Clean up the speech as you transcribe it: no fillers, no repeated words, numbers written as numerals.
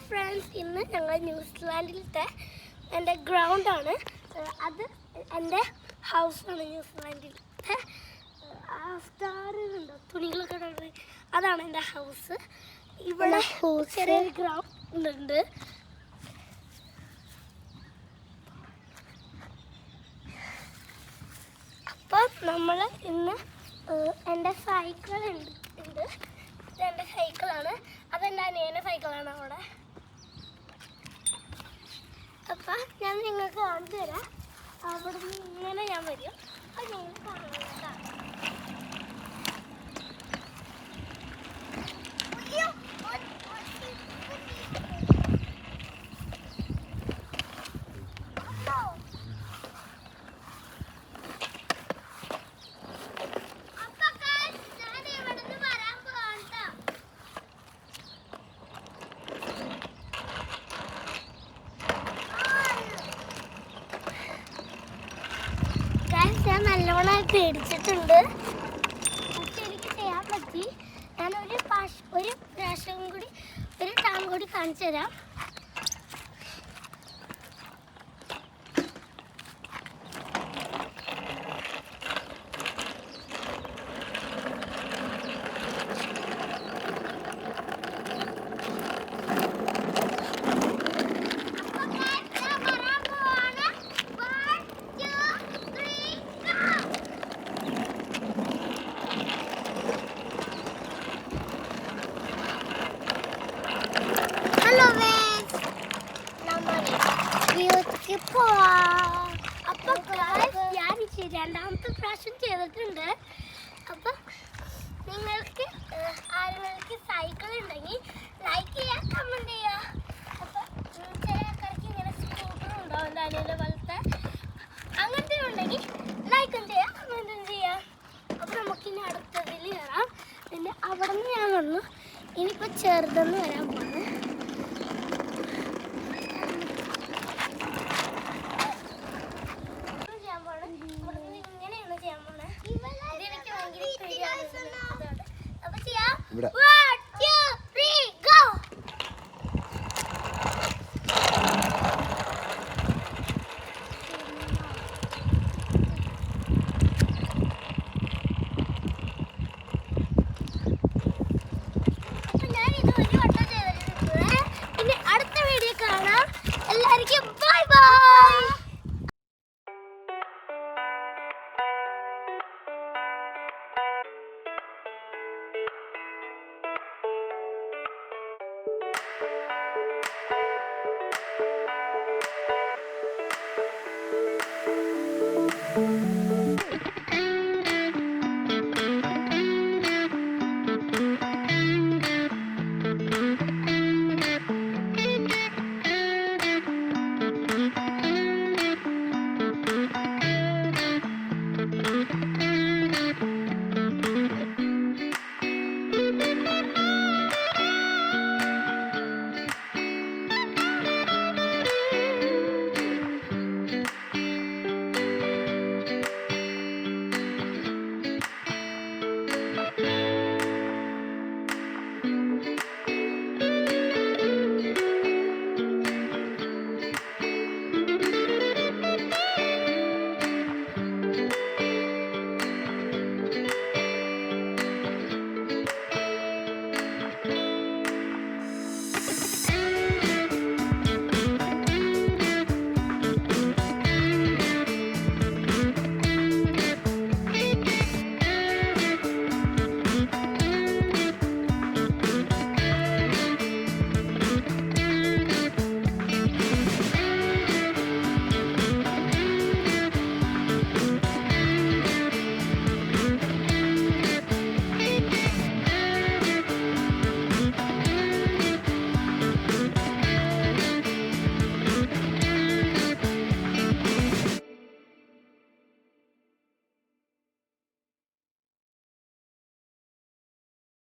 Friends, ഇന്ന് ഞങ്ങൾ ന്യൂസിലാൻഡിലത്തെ എൻ്റെ ഗ്രൗണ്ടാണ്. അത് എൻ്റെ ഹൗസാണ്. ന്യൂസിലാൻഡിലത്തെ സ്റ്റാറുണ്ടോ, തുണികളൊക്കെ ഉള്ളത്, അതാണ് എൻ്റെ ഹൗസ്. ഇവിടെ ചെറിയൊരു ഗ്രൗണ്ട് ഉണ്ട്. അപ്പം നമ്മൾ ഇന്ന് എൻ്റെ സൈക്കിൾ ഉണ്ട്. ഇതെൻ്റെ സൈക്കിളാണ്. അതെൻ്റെ അനിയൻ്റെ സൈക്കിളാണ് അവിടെ. അപ്പം ഞാൻ നിങ്ങൾക്ക് കാണിച്ചു തരാം. അവിടെ നിന്ന് ഇങ്ങനെ ഞാൻ വരും. അപ്പം നിങ്ങൾ കാണുന്നതാണ്. ഞാൻ നല്ലോണം പേടിച്ചിട്ടുണ്ട്. പക്ഷെ എനിക്ക് ചെയ്യാൻ പറ്റി. ഞാൻ ഒരു പ്രാവശ്യം കൂടി ഒരു ടൈം കൂടി കാണിച്ചു തരാം. അപ്പൊ ഞാൻ രണ്ടാമത്തെ പ്രാവശ്യം ചെയ്തിട്ടുണ്ട്. അപ്പൊ നിങ്ങൾക്ക് ആളുകൾക്ക് സൈക്കിൾ ഉണ്ടെങ്കിൽ ലൈക്ക് ചെയ്യുക, കമന്റ് ചെയ്യുക. അപ്പൊ ചില ആൾക്കാർക്ക് ഇങ്ങനെ സ്കൂട്ടർ ഉണ്ടാവും, എൻ്റെ അനിയൻ്റെ പോലത്തെ, അങ്ങനത്തെ ഉണ്ടെങ്കിൽ ലൈക്കും ചെയ്യുക, കമന്റും ചെയ്യുക. അപ്പൊ നമുക്കിനി അടുത്തതിൽ കയറാം. പിന്നെ അവിടെ നിന്ന് ഞാൻ വന്നു. ഇനിയിപ്പോൾ ചെറുതെന്ന് വരാൻ പോവാണ്. ഇവിടെ പിന്നെ അടുത്ത വീഡിയോ കാണാം. എല്ലാവർക്കും ബൈ ബൈ.